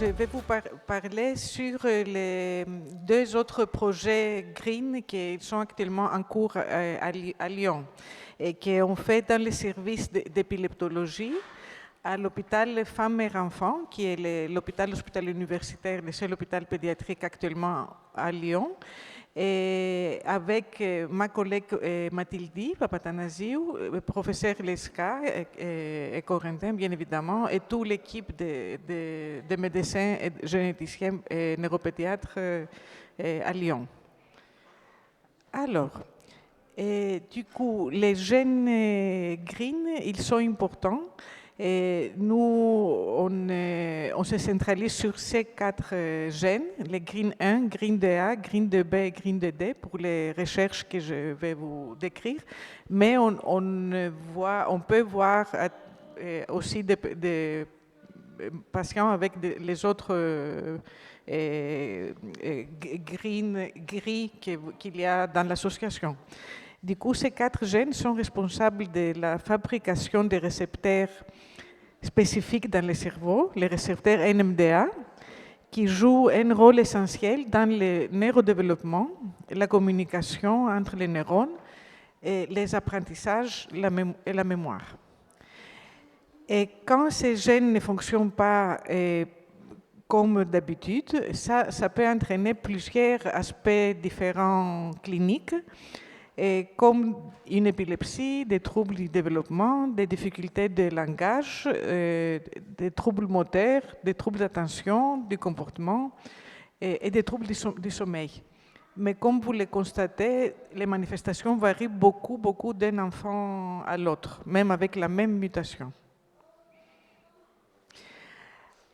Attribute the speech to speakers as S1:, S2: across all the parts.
S1: je vais vous parler sur les deux autres projets Green qui sont actuellement en cours à Lyon et qui ont fait dans les services d'épileptologie à l'hôpital Femmes-Mères-Enfants, qui est l'hôpital universitaire, le seul hôpital pédiatrique actuellement à Lyon. Et avec ma collègue Mathilde Papatanasiou, professeur Lesca et Corentin, bien évidemment, et toute l'équipe de médecins, et généticiens et neuropédiatres à Lyon. Alors, du coup, les gènes green, ils sont importants. Et nous, on se centralise sur ces 4 gènes, les GRIN 1, GRIN 2A, GRIN 2B et GRIN 2D pour les recherches que je vais vous décrire. Mais on peut voir aussi des patients avec les autres gris qu'il y a dans l'association. Du coup, ces 4 gènes sont responsables de la fabrication des récepteurs spécifiques dans le cerveau, les récepteurs NMDA, qui jouent un rôle essentiel dans le neurodéveloppement, la communication entre les neurones, et les apprentissages et la mémoire. Et quand ces gènes ne fonctionnent pas comme d'habitude, ça peut entraîner plusieurs aspects différents cliniques, comme une épilepsie, des troubles du développement, des difficultés de langage, des troubles moteurs, des troubles d'attention, du comportement et des troubles du sommeil. Mais comme vous le constatez, les manifestations varient beaucoup d'un enfant à l'autre, même avec la même mutation.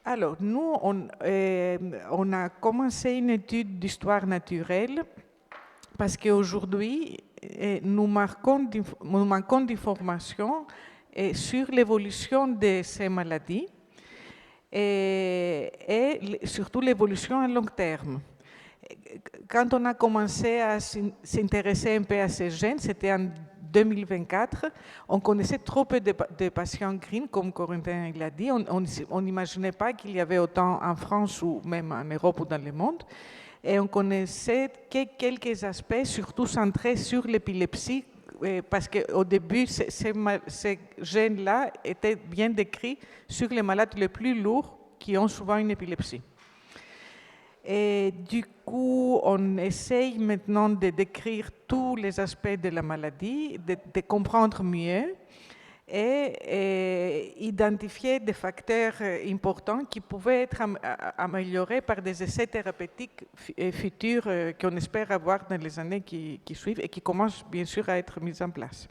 S1: Alors, nous, on a commencé une étude d'histoire naturelle parce qu'aujourd'hui, nous manquons d'informations sur l'évolution de ces maladies et surtout l'évolution à long terme. Quand on a commencé à s'intéresser un peu à ces gènes, c'était en 2024, on connaissait trop peu de patients green, comme Corentin l'a dit. On n'imaginait pas qu'il y avait autant en France ou même en Europe ou dans le monde. Et on connaissait que quelques aspects, surtout centrés sur l'épilepsie, parce qu'au début, ces gènes-là étaient bien décrits sur les malades les plus lourds qui ont souvent une épilepsie. Et du coup, on essaye maintenant de décrire tous les aspects de la maladie, de comprendre mieux et identifier des facteurs importants qui pouvaient être améliorés par des essais thérapeutiques futurs qu'on espère avoir dans les années qui suivent et qui commencent bien sûr à être mis en place.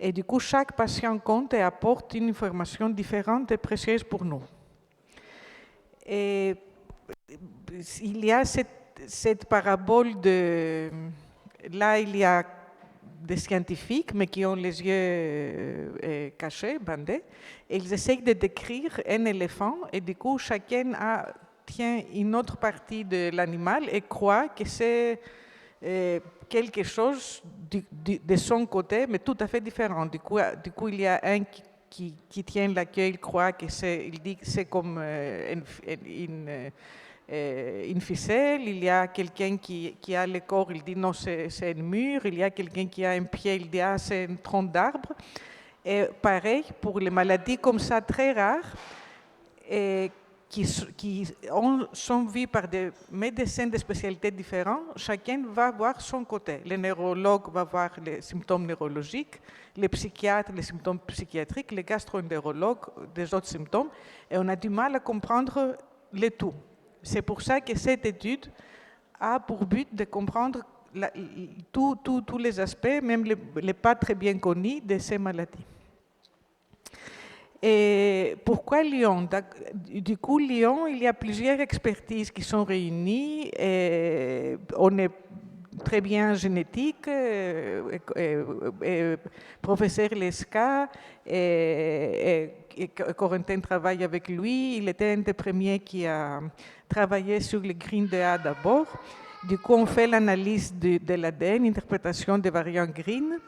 S1: Et du coup, chaque patient compte et apporte une information différente et précieuse pour nous. Et il y a cette parabole là, il y a des scientifiques, mais qui ont les yeux cachés, bandés, et ils essayent de décrire un éléphant, et du coup, chacun tient une autre partie de l'animal et croit que c'est quelque chose de son côté, mais tout à fait différent. Du coup il y a un qui tient la queue, il croit que il dit que c'est comme une ficelle, il y a quelqu'un qui a le corps, il dit non, c'est un mur, il y a quelqu'un qui a un pied, il dit ah, c'est un tronc d'arbre. Et pareil, pour les maladies comme ça très rares, qui sont vues par des médecins de spécialités différentes, chacun va voir son côté. Le neurologue va voir les symptômes neurologiques, les psychiatres, les symptômes psychiatriques, les gastroentérologues, des autres symptômes, et on a du mal à comprendre le tout. C'est pour ça que cette étude a pour but de comprendre tous les aspects, même les pas très bien connus de ces maladies. Et pourquoi Lyon? Du coup, Lyon, il y a plusieurs expertises qui sont réunies. Et on est très bien en génétique, professeur Lesca, et Corentin travaille avec lui. Il était un des premiers qui a travaillé sur le GRIN 2A d'abord. Du coup, on fait l'analyse de l'ADN, interprétation des variants GRIN.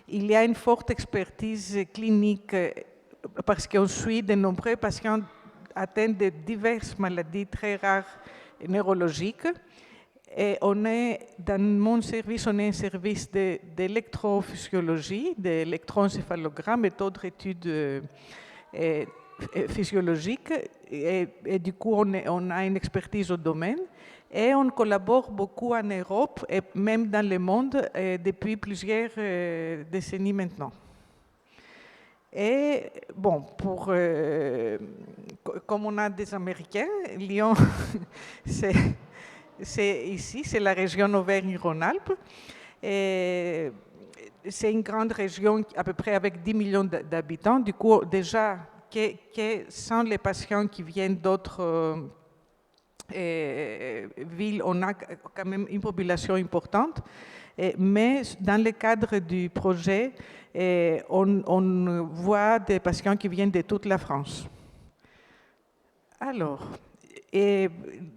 S1: Il y a une forte expertise clinique parce qu'on suit de nombreux patients atteints de diverses maladies très rares et neurologiques. Et dans mon service, on est un service d'électrophysiologie, d'électroencéphalogramme et d'autres études physiologiques. Et du coup, on a une expertise au domaine. Et on collabore beaucoup en Europe et même dans le monde depuis plusieurs décennies maintenant. Et bon, comme on a des Américains, Lyon, c'est ici, c'est la région Auvergne-Rhône-Alpes. C'est une grande région, à peu près avec 10 millions d'habitants. Du coup, déjà, sans les patients qui viennent d'autres villes, on a quand même une population importante. Mais dans le cadre du projet, on voit des patients qui viennent de toute la France. Alors,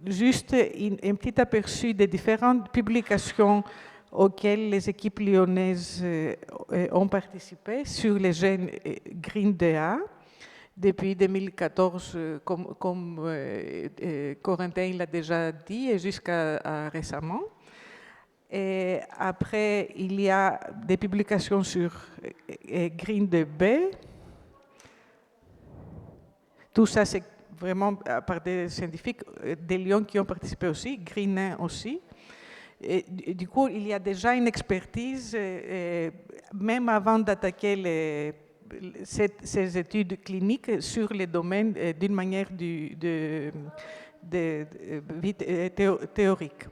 S1: juste un petit aperçu des différentes publications auxquelles les équipes lyonnaises ont participé sur les gènes GRIN-DA depuis 2014, comme Corentin l'a déjà dit, et jusqu'à récemment. Et après, il y a des publications sur GRIN-DB. Tout ça, c'est vraiment par des scientifiques de Lyon qui ont participé aussi, GRIN-1 aussi. Et du coup, il y a déjà une expertise, même avant d'attaquer ces études cliniques sur les domaines d'une manière théorique.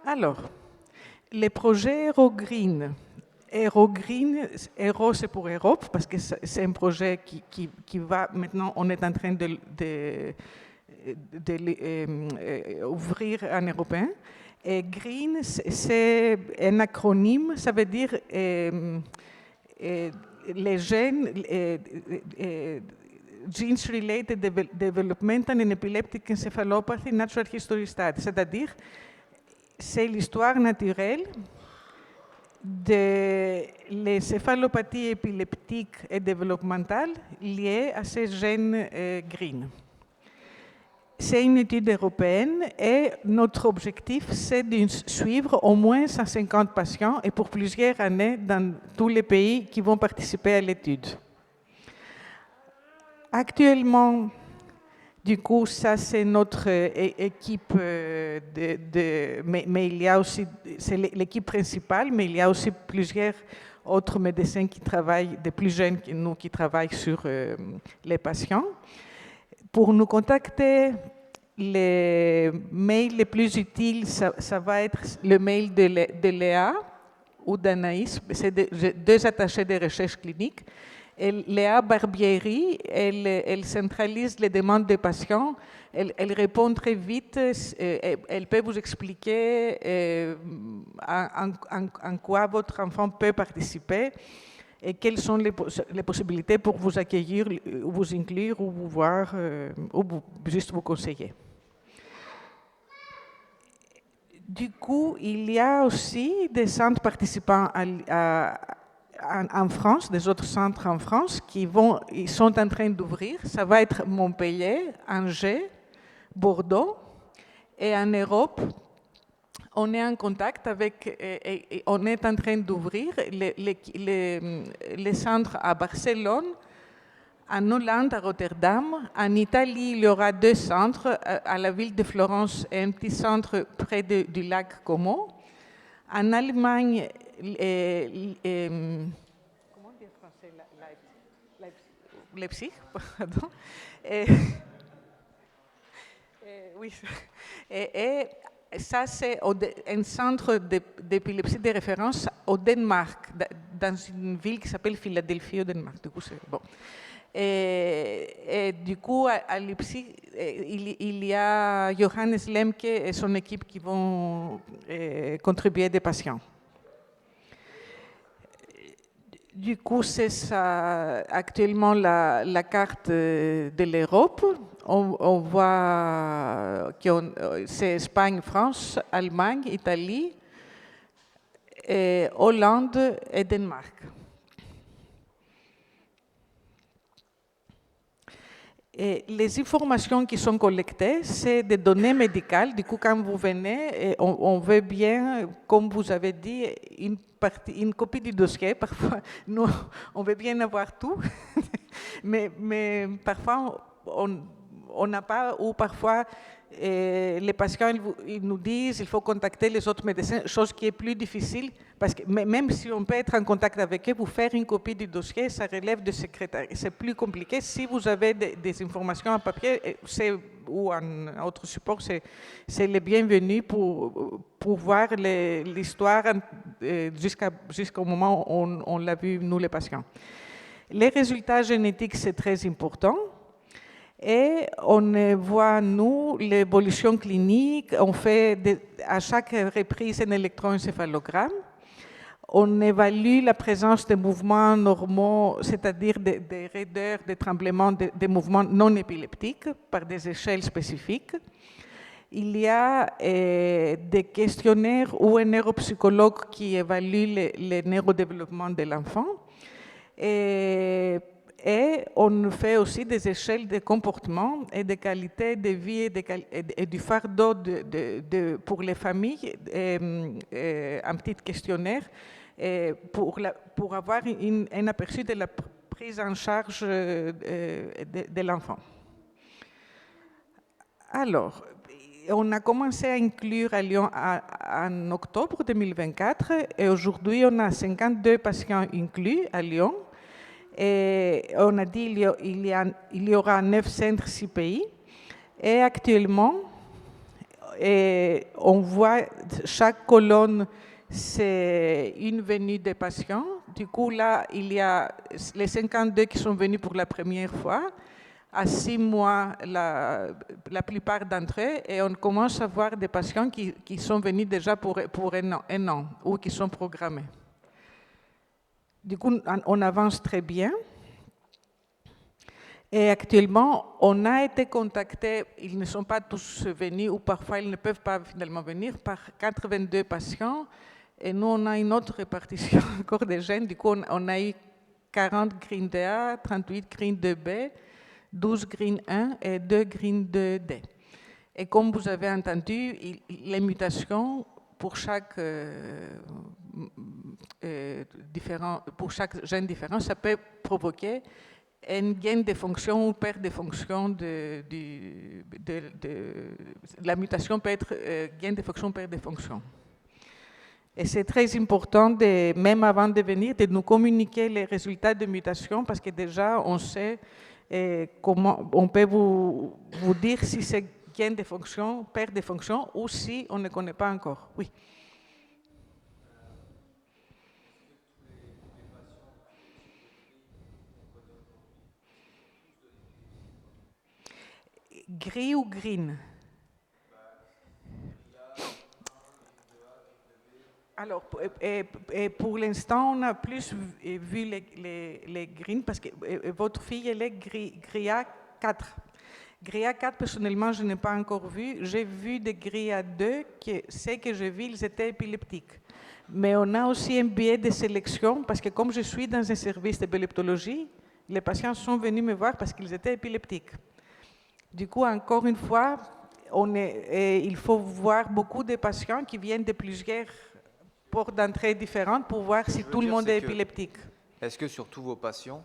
S1: Alors, les projets EuroGreen. EuroGreen, Euro c'est pour Europe, parce que c'est un projet qui va, maintenant on est en train de ouvrir en européen. Et Green, c'est un acronyme, ça veut dire les gènes, Genes Related Developmental and Epileptic Encephalopathy Natural History Study, c'est-à-dire c'est l'histoire naturelle de l'encéphalopathie épileptique et développementale liée à ces gènes Green. C'est une étude européenne et notre objectif, c'est de suivre au moins 150 patients et pour plusieurs années dans tous les pays qui vont participer à l'étude. Actuellement, du coup, ça c'est notre équipe, mais il y a aussi, c'est l'équipe principale, mais il y a aussi plusieurs autres médecins qui travaillent, des plus jeunes que nous, qui travaillent sur les patients. Pour nous contacter, les mails les plus utiles, ça va être le mail de Léa ou d'Anaïs, c'est deux attachés de recherche clinique. Et Léa Barbieri, elle centralise les demandes des patients, elle répond très vite, elle peut vous expliquer en quoi votre enfant peut participer et quelles sont les possibilités pour vous accueillir, vous inclure ou vous voir, ou juste vous conseiller. Du coup, il y a aussi des centres participants en France, des autres centres en France ils sont en train d'ouvrir. Ça va être Montpellier, Angers, Bordeaux. Et en Europe, on est en contact avec, on est en train d'ouvrir les centres à Barcelone, en Hollande, à Rotterdam. En Italie, il y aura 2 centres, à la ville de Florence et un petit centre près du lac Como. En Allemagne, comment dire en français, Leipzig, pardon. Oui. Et ça, c'est un centre d'épilepsie de référence au Danemark, dans une ville qui s'appelle Philadelphie, au Danemark. Du coup, c'est bon. Et du coup, à Leipzig, il y a Johannes Lemke et son équipe qui vont contribuer des patients. Du coup, c'est ça, actuellement la carte de l'Europe. On voit que c'est Espagne, France, Allemagne, Italie, Hollande et Danemark. Et les informations qui sont collectées, c'est des données médicales. Du coup, quand vous venez, on veut bien, comme vous avez dit, une copie du dossier. Parfois, nous, on veut bien avoir tout, mais parfois, on n'a pas, ou parfois, les patients ils nous disent qu'il faut contacter les autres médecins, chose qui est plus difficile, parce que même si on peut être en contact avec eux, vous faire une copie du dossier, ça relève de secrétaire. C'est plus compliqué. Si vous avez des informations en papier ou en autre support, c'est le bienvenu pour voir l'histoire jusqu'au moment où on l'a vu, nous, les patients. Les résultats génétiques, c'est très important. Et on voit, nous, l'évolution clinique. On fait à chaque reprise un électroencéphalogramme. On évalue la présence de mouvements normaux, c'est-à-dire des raideurs, des tremblements, des mouvements non épileptiques par des échelles spécifiques. Il y a des questionnaires ou un neuropsychologue qui évalue le neurodéveloppement de l'enfant. Et on fait aussi des échelles de comportement et de qualité de vie et du fardeau pour les familles, un petit questionnaire pour avoir un aperçu de la prise en charge de l'enfant. Alors, on a commencé à inclure à Lyon en octobre 2024 et aujourd'hui, on a 52 patients inclus à Lyon. Et on a dit qu'il y aura 9 centres, 6 pays. Et actuellement, on voit chaque colonne, c'est une venue des patients. Du coup, là, il y a les 52 qui sont venus pour la première fois. À 6 mois, la plupart d'entre eux, et on commence à voir des patients qui sont venus déjà pour un an ou qui sont programmés. Du coup, on avance très bien. Et actuellement, on a été contactés, ils ne sont pas tous venus, ou parfois ils ne peuvent pas finalement venir, par 82 patients. Et nous, on a une autre répartition encore des gènes. Du coup, on a eu 40 green DA, 38 green 2B, 12 green 1 et 2 green 2D. Et comme vous avez entendu, les mutations pour chaque gène différent, ça peut provoquer un gain de fonction ou perte de fonction la mutation peut être gain de fonction, perte de fonction. Et c'est très important, même avant de venir, de nous communiquer les résultats de mutation parce que déjà, on sait comment on peut vous dire si c'est gain de fonction, perte de fonction ou si on ne connaît pas encore. Oui. Gris ou green? Alors, pour l'instant, on a plus vu les green parce que votre fille, elle est GRIA 4. GRIA 4, personnellement, je n'ai pas encore vu. J'ai vu des GRIA 2, ceux que j'ai vus, ils étaient épileptiques. Mais on a aussi un biais de sélection parce que comme je suis dans un service d'épileptologie, les patients sont venus me voir parce qu'ils étaient épileptiques. Du coup, encore une fois, il faut voir beaucoup de patients qui viennent de plusieurs portes d'entrée différentes pour voir si tout le monde est épileptique.
S2: Est-ce que sur tous vos patients,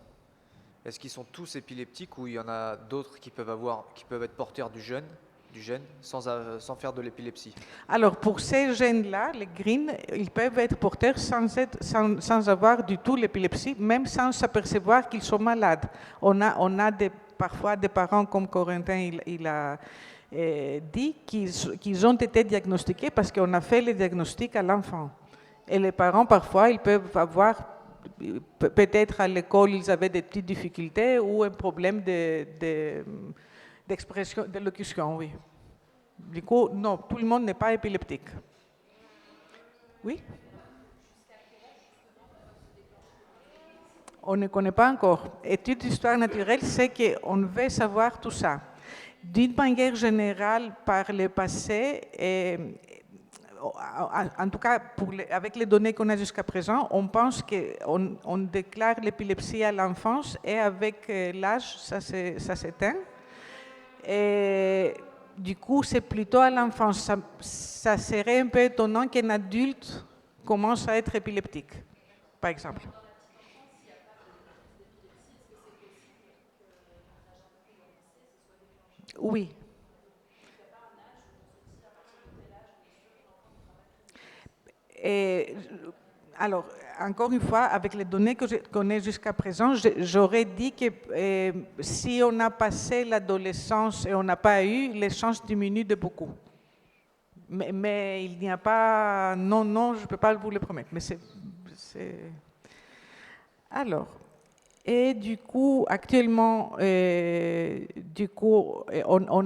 S2: est-ce qu'ils sont tous épileptiques ou il y en a d'autres qui peuvent être porteurs du gène sans faire de l'épilepsie?
S1: Alors, pour ces gènes-là, les green, ils peuvent être porteurs sans avoir du tout l'épilepsie, même sans s'apercevoir qu'ils sont malades. On a parfois des parents, comme Corentin il a dit, qu'ils ont été diagnostiqués parce qu'on a fait le diagnostic à l'enfant. Et les parents, parfois, ils peuvent avoir, peut-être à l'école, ils avaient des petites difficultés ou un problème d'expression, d'élocution, oui. Du coup, non, tout le monde n'est pas épileptique. Oui? On ne connaît pas encore. Études d'histoire naturelle, c'est qu'on veut savoir tout ça. D'une manière générale, par le passé, en tout cas, avec les données qu'on a jusqu'à présent, on pense qu'on déclare l'épilepsie à l'enfance et avec l'âge, ça s'éteint. Et du coup, c'est plutôt à l'enfance. Ça serait un peu étonnant qu'un adulte commence à être épileptique, par exemple. Oui. Et, alors, encore une fois, avec les données que je connais jusqu'à présent, j'aurais dit que si on a passé l'adolescence et on n'a pas eu, les chances diminuent de beaucoup. Mais il n'y a pas... Non, non, je ne peux pas vous le promettre. Mais Alors, et du coup, actuellement, on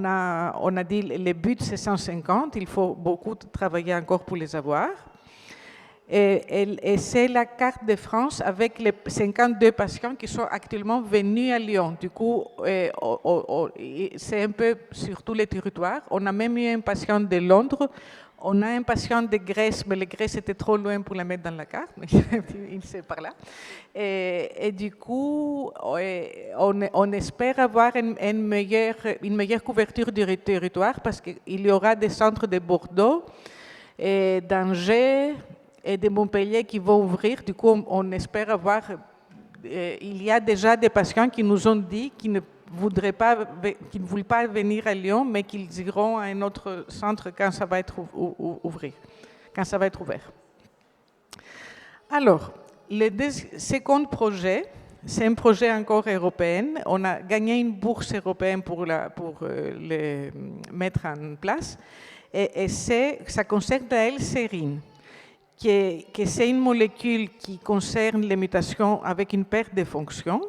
S1: a dit le but, c'est 150. Il faut beaucoup travailler encore pour les avoir. Et c'est la carte de France avec les 52 patients qui sont actuellement venus à Lyon. Du coup, c'est un peu sur tous les territoires. On a même eu un patient de Londres. On a un patient de Grèce, mais la Grèce était trop loin pour la mettre dans la carte, mais il c'est par là. Et du coup, on espère avoir une meilleure couverture du territoire parce qu'il y aura des centres de Bordeaux, d'Angers et de Montpellier qui vont ouvrir. Du coup, on espère avoir... il y a déjà des patients qui nous ont dit qu'ils ne voulaient pas venir à Lyon, mais qu'ils iront à un autre centre quand ça va être ouvert. Alors, le second projet, c'est un projet encore européen. On a gagné une bourse européenne pour le mettre en place. Et ça concerne la L-sérine, que c'est une molécule qui concerne les mutations avec une perte de fonction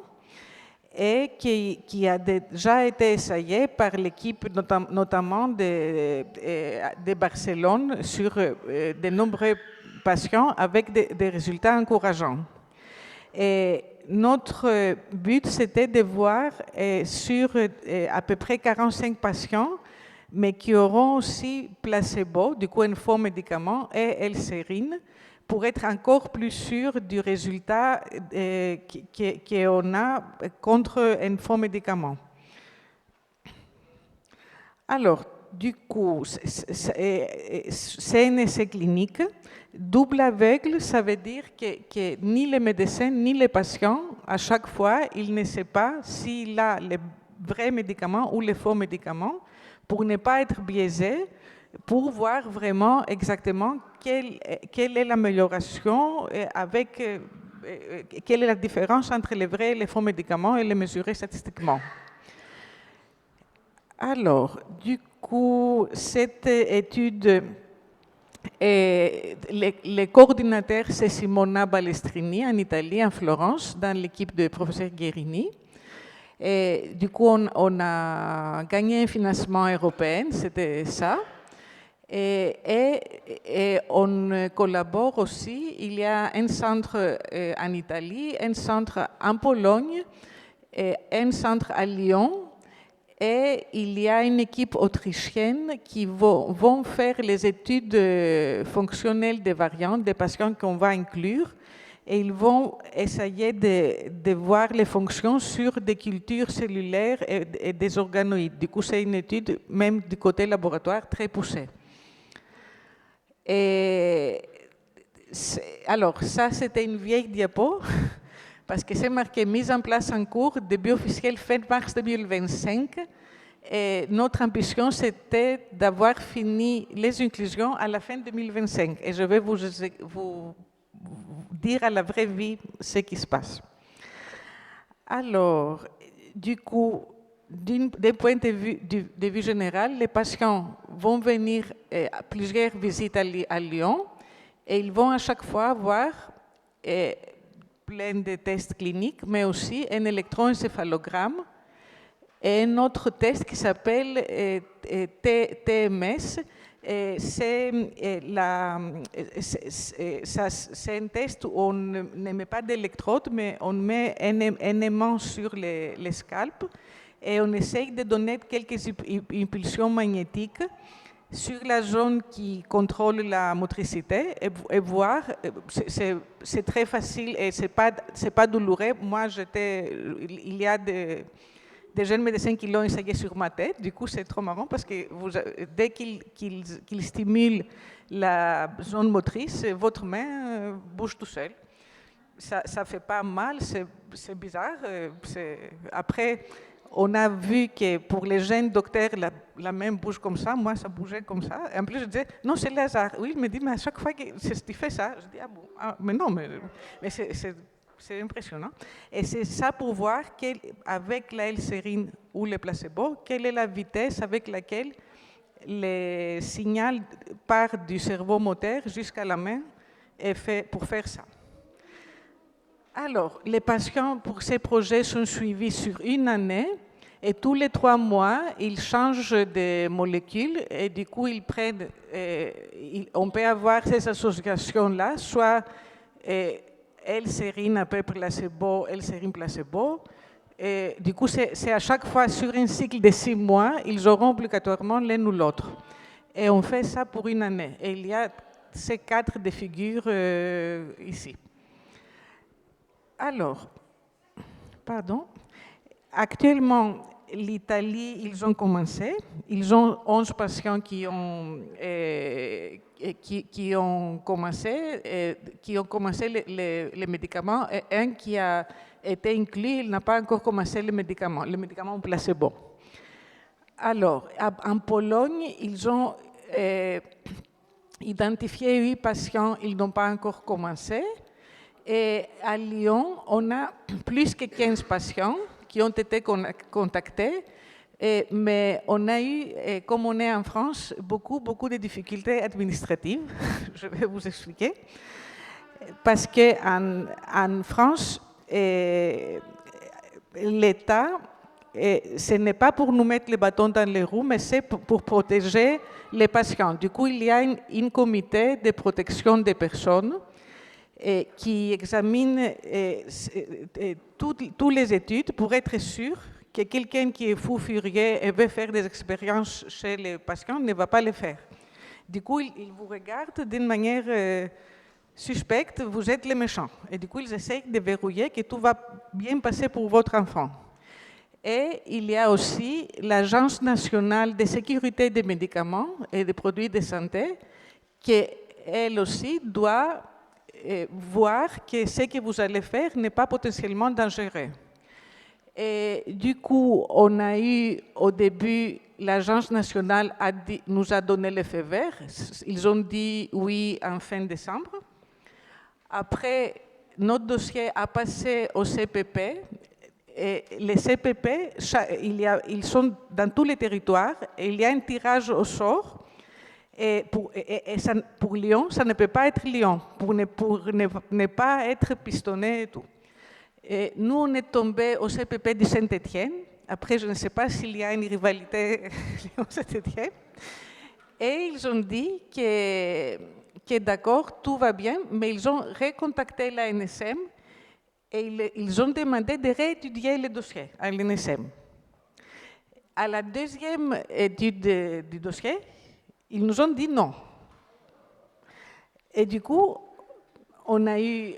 S1: et qui a déjà été essayée par l'équipe notamment de Barcelone sur de nombreux patients avec des résultats encourageants. Et notre but, c'était de voir sur à peu près 45 patients, mais qui auront aussi placebo, du coup un faux médicament, et L-sérine, pour être encore plus sûr du résultat qu'on a contre un faux médicament. Alors, du coup, c'est un essai clinique. Double aveugle, ça veut dire que ni les médecins ni les patients, à chaque fois, ils ne savent pas s'il a le vrai médicament ou le faux médicament, pour ne pas être biaisé, pour voir vraiment exactement quelle est l'amélioration, quelle est la différence entre les vrais et les faux médicaments et les mesurer statistiquement. Alors, du coup, cette étude, le coordinateur, c'est Simona Balestrini, en Italie, en Florence, dans l'équipe du professeur Guérini. Et du coup, on a gagné un financement européen, c'était ça. Et on collabore aussi. Il y a un centre en Italie, un centre en Pologne, et un centre à Lyon. Et il y a une équipe autrichienne qui vont faire les études fonctionnelles des variantes des patients qu'on va inclure. Et ils vont essayer de voir les fonctions sur des cultures cellulaires et des organoïdes. Du coup, c'est une étude, même du côté laboratoire, très poussée. Alors, ça, c'était une vieille diapo, parce que c'est marqué « mise en place en cours, début officiel fin mars 2025 ». Et notre ambition, c'était d'avoir fini les inclusions à la fin 2025. Et je vais vous dire à la vraie vie ce qui se passe. Alors, du coup, d'un point de vue général, les patients vont venir à plusieurs visites à Lyon et ils vont à chaque fois avoir plein de tests cliniques, mais aussi un électroencéphalogramme et un autre test qui s'appelle TMS. C'est un test où on ne met pas d'électrode, mais on met un aimant sur les scalpes et on essaye de donner quelques impulsions magnétiques sur la zone qui contrôle la motricité et voir. C'est très facile et c'est pas douloureux. Moi, il y a des jeunes médecins qui l'ont essayé sur ma tête. Du coup, c'est trop marrant parce que dès qu'il stimule la zone motrice, votre main bouge tout seul. Ça ne fait pas mal, c'est bizarre. Après, on a vu que pour les jeunes docteurs, la main bouge comme ça. Moi, ça bougeait comme ça. Et en plus, je disais, non, c'est le hasard. Oui, il me dit, mais à chaque fois que tu fais ça, je dis, ah bon, mais non, mais c'est impressionnant. Et c'est ça pour voir avec la L-sérine ou le placebo, quelle est la vitesse avec laquelle le signal part du cerveau moteur jusqu'à la main est fait pour faire ça. Alors, les patients pour ces projets sont suivis sur 1 année et tous les 3 mois, ils changent de molécules et du coup, ils prennent, on peut avoir ces associations-là, soit L-sérine après placebo, L-sérine placebo. Et du coup, c'est à chaque fois sur un cycle de 6 mois, ils auront obligatoirement l'un ou l'autre. Et on fait ça pour 1 année. Et il y a ces 4 de figures ici. Alors, pardon. Actuellement, l'Italie, ils ont commencé. Ils ont 11 patients qui ont commencé les médicaments et un qui a été inclus, il n'a pas encore commencé le médicament placebo. Alors, en Pologne, ils ont identifié 8 patients, ils n'ont pas encore commencé. Et à Lyon, on a plus que 15 patients qui ont été contactés, mais on a eu, comme on est en France, beaucoup de difficultés administratives. Je vais vous expliquer. Parce qu'en France, l'État, ce n'est pas pour nous mettre les bâtons dans les roues, mais c'est pour protéger les patients. Du coup, il y a un comité de protection des personnes qui examine toutes les études pour être sûr que quelqu'un qui est fou furieux et veut faire des expériences chez les patients ne va pas le faire. Du coup, ils vous regardent d'une manière suspecte, vous êtes les méchants. Et du coup, ils essayent de verrouiller que tout va bien passer pour votre enfant. Et il y a aussi l'Agence nationale de sécurité des médicaments et des produits de santé qui, elle aussi, doit voir que ce que vous allez faire n'est pas potentiellement dangereux. Et du coup, on a eu au début, l'Agence nationale nous a donné le feu vert. Ils ont dit oui en fin décembre. Après, notre dossier a passé au CPP. Et les CPP, ils sont dans tous les territoires et il y a un tirage au sort. Et pour Lyon, ça ne peut pas être Lyon, pour ne pas être pistonné et tout. Et nous, on est tombés au CPP de Saint-Étienne. Après, je ne sais pas s'il y a une rivalité Lyon-Saint-Étienne. Et ils ont dit que d'accord, tout va bien, mais ils ont recontacté la NSM et ils ont demandé de réétudier le dossier à l'NSM. À la deuxième étude du dossier, ils nous ont dit non. Et du coup, on a eu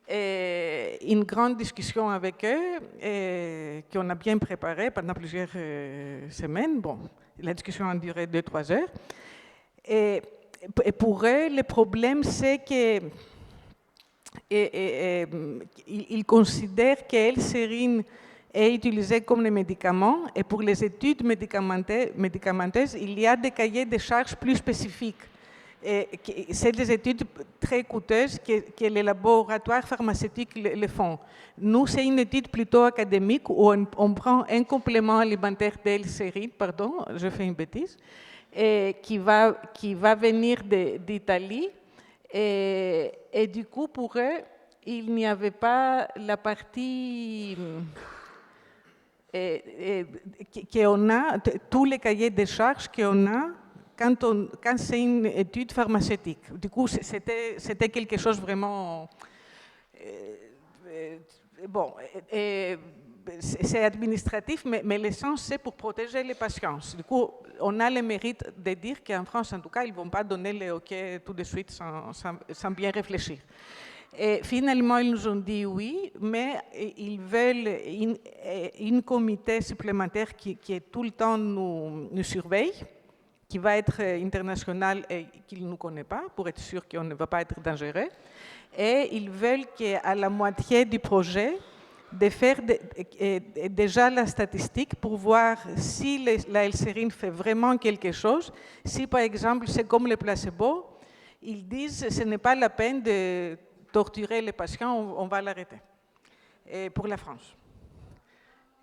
S1: une grande discussion avec eux, qu'on a bien préparée pendant plusieurs semaines. Bon, la discussion a duré 2-3 heures. Et pour eux, le problème, c'est qu'ils considèrent que L-sérine est utilisée comme un médicament, et pour les études médicamenteuses, il y a des cahiers de charges plus spécifiques. C'est des études très coûteuses que les laboratoires pharmaceutiques le font. Nous, c'est une étude plutôt académique où on prend un complément alimentaire d'L-sérine, pardon, je fais une bêtise, qui va venir d'Italie. Et du coup, pour eux, il n'y avait pas la partie qu'on a, tous les cahiers de charges qu'on a quand c'est une étude pharmaceutique. Du coup, c'était quelque chose vraiment... bon, c'est administratif, mais l'essence, c'est pour protéger les patients. Du coup, on a le mérite de dire qu'en France, en tout cas, ils ne vont pas donner le OK tout de suite sans bien réfléchir. Et finalement, ils nous ont dit oui, mais ils veulent une comité supplémentaire qui est tout le temps nous surveille, qui va être international et qu'il ne nous connaît pas, pour être sûr qu'on ne va pas être dangereux. Et ils veulent qu'à la moitié du projet, de faire déjà la statistique pour voir si la L-sérine fait vraiment quelque chose. Si, par exemple, c'est comme le placebo, ils disent que ce n'est pas la peine de torturer les patients, on va l'arrêter. Pour la France.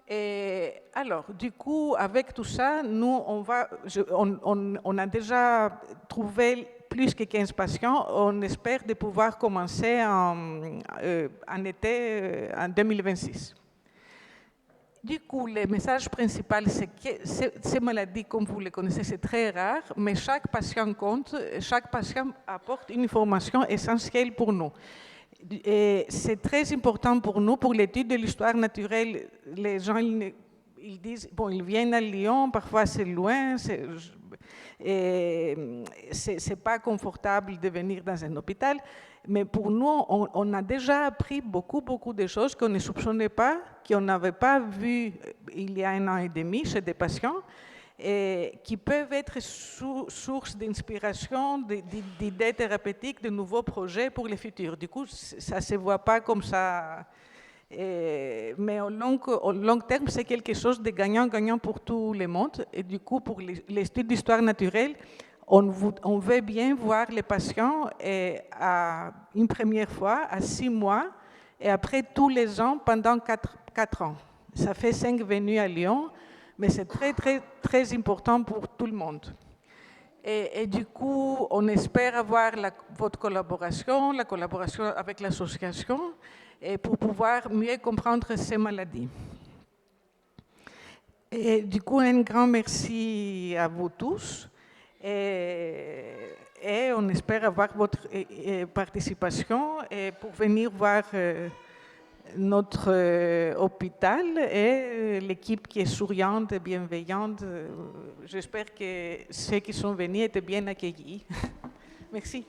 S1: Et alors, du coup, avec tout ça, nous, on a déjà trouvé plus que 15 patients. On espère de pouvoir commencer en été en 2026. Du coup, le message principal, c'est que ces maladies, comme vous les connaissez, c'est très rare, mais chaque patient compte, chaque patient apporte une information essentielle pour nous. C'est très important pour nous, pour l'étude de l'histoire naturelle. Les gens, ils disent, bon, ils viennent à Lyon, parfois c'est loin, c'est pas confortable de venir dans un hôpital, mais pour nous, on a déjà appris beaucoup de choses qu'on ne soupçonnait pas, qu'on n'avait pas vues il y a 1 an et demi chez des patients, et qui peuvent être source d'inspiration, d'idées thérapeutiques, de nouveaux projets pour le futur. Du coup, ça ne se voit pas comme ça, mais au long terme, c'est quelque chose de gagnant-gagnant pour tout le monde. Et du coup, pour l'étude d'histoire naturelle, on veut bien voir les patients une première fois, à 6 mois, et après tous les ans pendant 4 ans. Ça fait 5 venues à Lyon, mais c'est très important pour tout le monde. Et du coup, on espère avoir votre collaboration, la collaboration avec l'association, pour pouvoir mieux comprendre ces maladies. Et du coup, un grand merci à vous tous. Et on espère avoir votre participation pour venir voir notre hôpital et l'équipe qui est souriante et bienveillante. J'espère que ceux qui sont venus étaient bien accueillis. Merci.